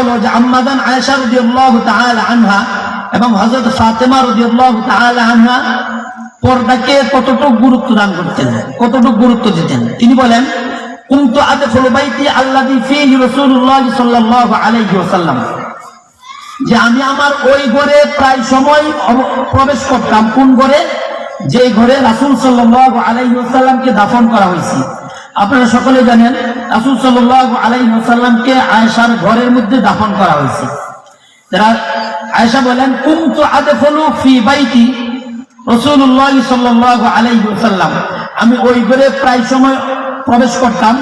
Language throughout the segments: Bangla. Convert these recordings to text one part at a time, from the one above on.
হলো যে আম্মা জান আয়েশা রাদিয়াল্লাহু তাআলা আনহা এবং হযরত ফাতেমা রাদিয়াল্লাহু তাআলা আনহা পর্দাকে কতটুকু গুরুত্ব দান করতেন, কতটুকু গুরুত্ব দিতেন। তিনি বলেন, কুনতু আদখুলু বাইতি আল্লাযী ফীহি রাসূলুল্লাহ সাল্লাল্লাহু আলাইহি ওয়াসাল্লাম, যে আমি আমার ওই ঘরে প্রায় সময় প্রবেশ করতাম। কোন ঘরে? যে ঘরে রাসূল সাল্লাল্লাহু আলাইহি ওয়াসাল্লামকে দাফন করা হয়েছে। আপনারা সকলে জানেন রাসূল সাল্লাল্লাহু আলাইহি ওয়াসাল্লামকে আয়েশার ঘরের মধ্যে দাফন করা হয়েছে। তারা আয়েশা বলেন, কুনতু আদখুলু ফি বাইতি রাসূলুল্লাহ সাল্লাল্লাহু আলাইহি ওয়াসাল্লাম, আমি ওই ঘরে প্রায় সময় প্রবেশ করতাম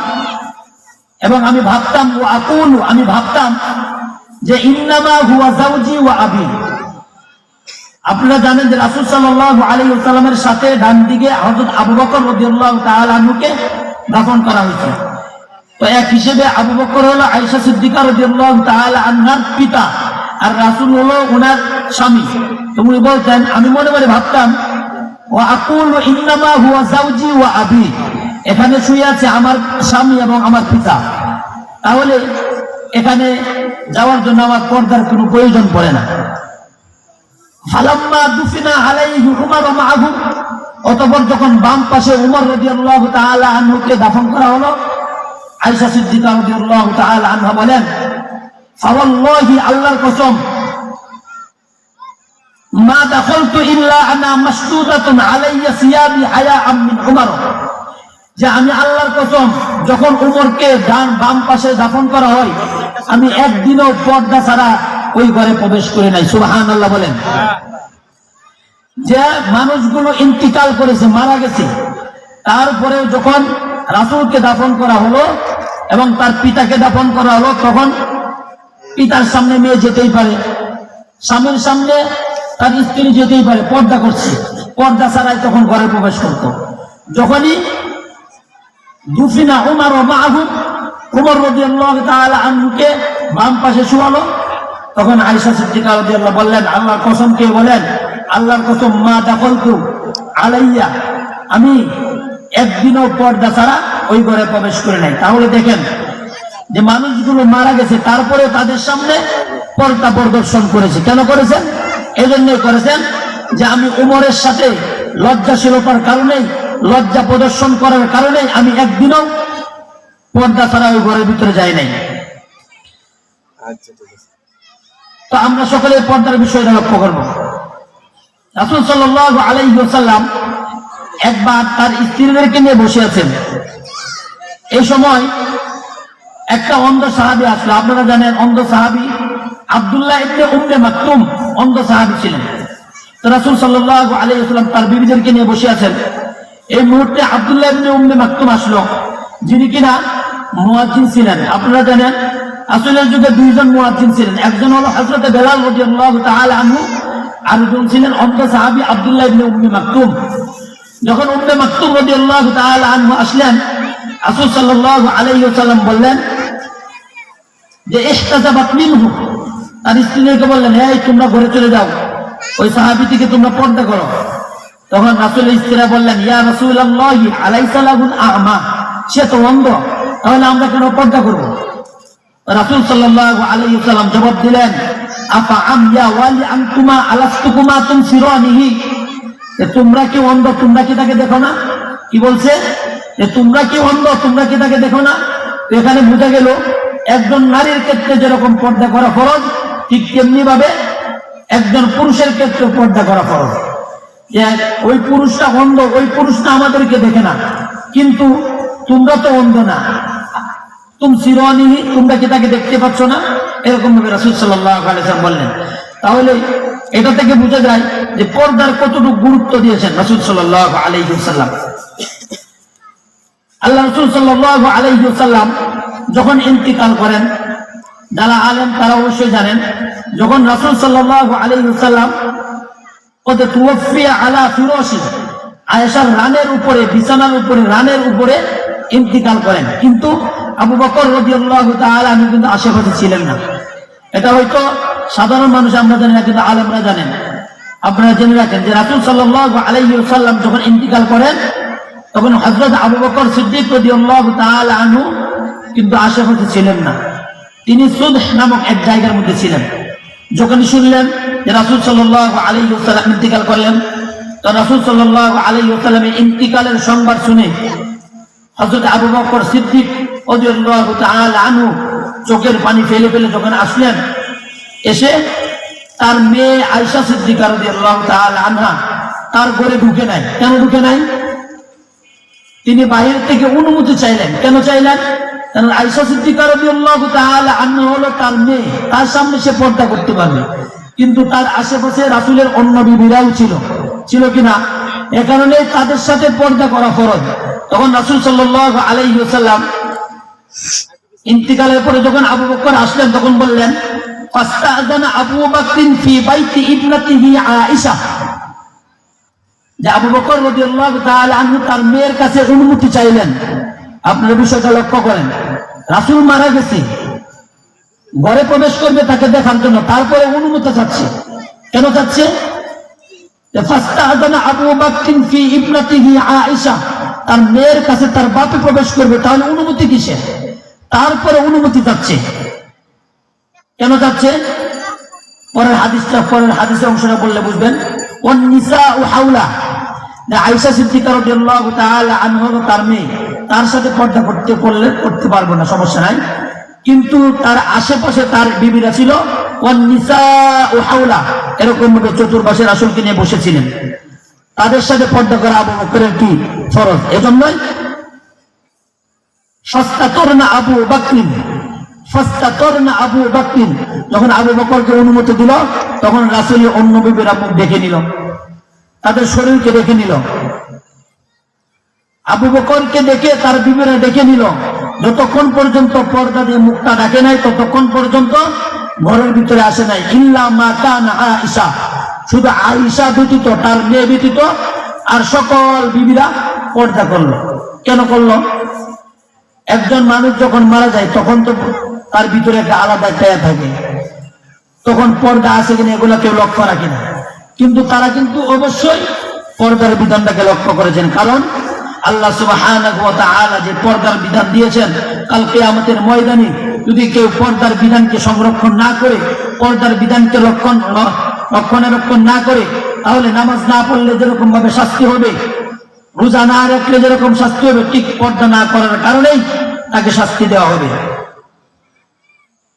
এবং আমি ভাবতাম, ও আকুলু, আমি ভাবতাম যে ইন্নামা হুয়া যাওজি ওয়া আবি। আপনারা জানেন যে রাসূল সাল্লাল্লাহু আলাইহি ওয়াসাল্লামের সাথে ডান দিকে হযরত আবু বকর রাদিয়াল্লাহু তাআলা আনহুকে দাফন করা হয়েছে। তো এক হিসেবে আবু বকর হলো আয়েশা সিদ্দিকা রাদিয়াল্লাহু তাআলা আনহার পিতা, আর রাসূল হলো ওনার স্বামী। তো উনি বলতেন, আমি মনে মনে ভাবতাম, ওয়া আকুলু ইন্নামা হুয়া যাওজি ওয়া আবি, এখানে শুয়ে আছে আমার স্বামী এবং আমার পিতা, তাহলে এখানে যাওয়ার জন্য আমার পর্দার কোনো প্রয়োজন পড়ে না। ফালাম্মা দুফিনা আলাইহি উমর ওয়া মাআহু, অতঃপর যখন বাম পাশে উমর রাদিয়াল্লাহু তাআলা আনহুকে দাফন করা হলো, আয়েশা সিদ্দিকা রাদিয়াল্লাহু তাআলা আনহা বলেন, ফাওয়াল্লাহি, আল্লাহর কসম, মা দাখালতু ইল্লা আনা মাসদুদাতুন আলাইয়া সিয়াবি হায়াআম মিন উমর, যে আমি আল্লাহর কসম, যখন উমরকে বাম পাশে দাফন করা হয় আমি একদিনও পর্দা ছাড়া ওই ঘরে প্রবেশ করে নাই। সুবহানাল্লাহ বলেন। যে মানুষগুলো ইন্তিকাল করেছে, মারা গেছে, তারপরে যখন রাসূলকে দাফন করা হলো এবং তার পিতাকে দাফন করা হলো, তখন পিতার সামনে মেয়ে যেতেই পারে, স্বামীর সামনে তার স্ত্রী যেতেই পারে, পর্দা করছে, পর্দা ছাড়াই তখন ঘরে প্রবেশ করত। যখনই দুফিনা উমর ওয়া মাআহু, উমর রাদিয়াল্লাহু তাআলা আনহুকে বাম পাশে শোয়ালো, তখন আয়েশা সিদ্দিকা রাদিয়াল্লাহু বললেন, আল্লাহর কসম, কে বলেন? আল্লাহর কসম, মা দাখালতু আলাইয়া, আমি একদিনও পর্দা ছাড়া ওই ঘরে প্রবেশ করে নাই। তাহলে দেখেন যে মানুষগুলো মারা গেছে, তারপরে তাদের সামনে পর্দা প্রদর্শন করেছে। কেন করেছেন? এজন্যই করেছেন যে আমি উমরের সাথে লজ্জাশীলতার কারণে, লজ্জা প্রদর্শন করার কারণে আমি একদিনও পর্দা ছাড়া ওই ঘরের ভিতরে যাই নাই। তো আমরা সকলে পর্দার বিষয়টা লক্ষ্য করব। রাসূল সাল্লাল্লাহু আলাইহি ওয়াসাল্লাম একবার তার স্ত্রীদেরকে নিয়ে বসে আছেন। এই সময় একটা অন্ধ সাহাবী আসলো। আপনারা জানেন অন্ধ সাহাবী আব্দুল্লাহ ইবনে উম্মে মাকতুম অন্ধ সাহাবী ছিলেন। তো রাসূল সাল্লাল্লাহু আলাইহি ওয়াসাল্লাম তার বিবিদেরকে নিয়ে বসে আছেন। এই মুহূর্তে আব্দুল্লাহ ইবনে উম্মে মাকতুম আসলো, যিনি কিনা মুয়াজ্জিন ছিলেন। আপনারা জানেন রাসূলের যুগে দুইজন মুয়াজ্জিন ছিলেন, একজন হলো হযরত বেলাল রাদিয়াল্লাহু তাআলা আনহু, আর একজন ছিলেন অন্ধ সাহাবী আব্দুল্লাহ ইবনে উম্মে মাকতুম। যখন উম্মে মাকতুম রাদিয়াল্লাহু তাআলা আনহু আসলেন, রাসূল সাল্লাল্লাহু আলাইহি ওয়াসাল্লাম বললেন যে ইহতাজাবাত মিনহু, তার স্ত্রীকে বললেন, এই তোমরা ঘরে চলে যাও, ওই সাহাবীটিকে তোমরা পর্দা করো। তখন রাসূলের স্ত্রীরা বললেন, ইয়া রাসূলুল্লাহ আলাইসা লাহুল আ'মা, সে তো অন্ধ, তাহলে আমরা কেন পর্দা করব? রাসূল সাল্লাল্লাহু আলাইহি ওয়াসাল্লাম জবাব দিলেন, আফা আময়া ওয়ালি আনতুমা আলাস্তুকুমা তুমসিরানিহি, তোমরা কি অন্ধ, তোমরা কি তাকে দেখো না? কি বলছে? যে তোমরা কি অন্ধ, তোমরা কি তাকে দেখো না? এখানে বোঝা গেল একজন নারীর ক্ষেত্রে যেরকম পর্দা করা ফরজ, ঠিক তেমনি ভাবে একজন পুরুষের ক্ষেত্রে পর্দা করা ফরজ। যে ওই পুরুষটা অন্ধ, ওই পুরুষটা আমাদেরকে দেখে না, কিন্তু তোমরা তো অন্ধ না, তুমসিরানিহি, তোমরা কি তাকে দেখতে পাচ্ছ না? এরকম ভাবে রাসূল সাল্লাল্লাহু আলাইহি ওয়াসাল্লাম বললেন। তাহলে এটা থেকে বোঝা যায় যে পর্দার কতটুকু গুরুত্ব দিয়েছেন রাসূল সাল্লাল্লাহু আলাইহি ওয়াসাল্লাম। আল্লাহ রাসূল সাল্লাল্লাহু আলাইহি ওয়াসাল্লাম যখন ইন্তিকাল করেন, যারা আলেম তারা অবশ্যই জানেন, যখন রাসূল সাল্লাল্লাহু আলাইহি ওয়াসাল্লাম কত তুওফিয়া আলা ফিরাশি, আয়েশার রানের উপরে, বিছানার উপরে, রানের উপরে ইন্তিকাল করেন, কিন্তু আবু বকর রাদিয়াল্লাহু তাআলা আনহু কিন্তু আশেপাশে ছিলেন না। এটা হয়তো সাধারণ মানুষ আমরা জানি না, কিন্তু আলেমরা জানেন। আপনারা জেনে রাখেন যে রাসূল সাল্লাল্লাহু আলাইহি ওয়াসাল্লাম যখন ইন্তিকাল করেন, তখন হযরত আবু বকর সিদ্দিক রাদিয়াল্লাহু তাআলা আনহু কিন্তু আশেপাশে ছিলেন না। তিনি সুদহ নামক এক জায়গার মধ্যে ছিলেন। যখন শুনলেন যে রাসূল সাল্লাল্লাহু আলাইহি ওয়াসাল্লাম ইন্তিকাল করলেন, তো রাসূল সাল্লাল্লাহু আলাইহি ওয়াসাল্লামের ইন্তিকালের সংবাদ শুনে হযরত আবু বকর সিদ্দিক রাদিয়াল্লাহু তাআলা আনহু চোখের পানি ফেলে ফেলে যখন আসলেন, এসে তার মেয়ে আয়েশা সিদ্দিকা রাদিয়াল্লাহু তাআলা আনহা তার ঘরে ঢুকে নাই। কেন ঢুকে নাই? তিনি বাইরে থেকে অনুমতি চাইলেন। কেন চাইলেন? কারণ আয়েশা সিদ্দিকা রাদিয়াল্লাহু তাআলা আনহা হলো তার মেয়ে, তার সামনে সে পর্দা করতে পারবে, কিন্তু তার আশেপাশে রাসূলের অন্য বিবিরাও ছিল কিনা, এ কারণে তাদের সাথে পর্দা করা ফরজ। তখন রাসূল সাল্লাল্লাহু আলাইহি ওয়াসাল্লাম ইন্তিকালের পরে যখন আবু বকর আসলেন, তখন বললেন ফাস্তাযানা আবু বকর ফি বাইতি ইবনাতিহি আয়েশা, যে আবু বকর রাদিয়াল্লাহু তাআলা আনহু তার মেয়ের কাছে অনুমতি চাইলেন। আপনারা বিষয়টা লক্ষ্য করেন, রাসূল মারা গেছে, ঘরে প্রবেশ করবে তাকে দেখার জন্য, তারপরে অনুমতি চাচ্ছে। কেন চাচ্ছে? ফাস্তাযানা আবু বকর ফি ইবনাতিহি আয়েশা, তার মেয়ের কাছে তার বাপে প্রবেশ করবে, তাহলে অনুমতি কিসের? তারপরে অনুমতি চাচ্ছে। কেন চাচ্ছে? পরের হাদিসের অংশটা বললে বুঝবেন। ওয়ান নিসাউ হাওলা, আয়েশা সিদ্দিকা রাদিয়াল্লাহু তাআলা আনহা তার মেয়ে, তার সাথে পর্দা করতে পারবো না, সমস্যা নাই, কিন্তু তার আশেপাশে তার বিবিরা ছিল। ওয়ান নিসাউ হাওলা, এরকম ভাবে চতুর্পাশে রাসূলকে নিয়ে বসেছিলেন, তাদের সাথে পর্দা করা আবু বকরের কি ফরজ। এজন্যই ফাস্তাতরনা আবু বকর, যখন আবু বকরকে অনুমতি দিল, তখন রাসূলের অন্য বিবিরা মুখ দেখে নিল, তাদের শরীরকে দেখে নিল, আবু বকরকে দেখে তার বিবিরা দেখে নিল। যতক্ষণ পর্যন্ত পর্দা দিয়ে মুখটা ঢাকে নাই, ততক্ষণ পর্যন্ত ঘরের ভিতরে আসে নাই। ইল্লা মা কানা আয়েশা, শুধু আয়েশা ব্যতীত, তার মেয়ে ব্যতীত আর সকল বিবিরা পর্দা করলো। কেন করলো? একজন মানুষ যখন মারা যায় তখন তো তার ভিতরে একটা আলাদা ছায়া থাকে, তখন পর্দা আছে কিনা এগুলা কেউ লক্ষ্য রাখে না, কিন্তু তারা কিন্তু অবশ্যই পর্দার বিধানটাকে লক্ষ্য করেছেন। কারণ আল্লাহ সুবহানাহু ওয়া তাআলা যে পর্দার বিধান দিয়েছেন, কাল কিয়ামতের ময়দানে যদি কেউ পর্দার বিধানকে সংরক্ষণ না করে, পর্দার বিধানকে রক্ষণাবেক্ষণ না করে, তাহলে নামাজ না পড়লে যেরকম ভাবে শাস্তি হবে, রোজা না রাখলে যেরকম শাস্তি হবে, ঠিক পর্দা না করার কারণেই তাকে শাস্তি দেওয়া হবে।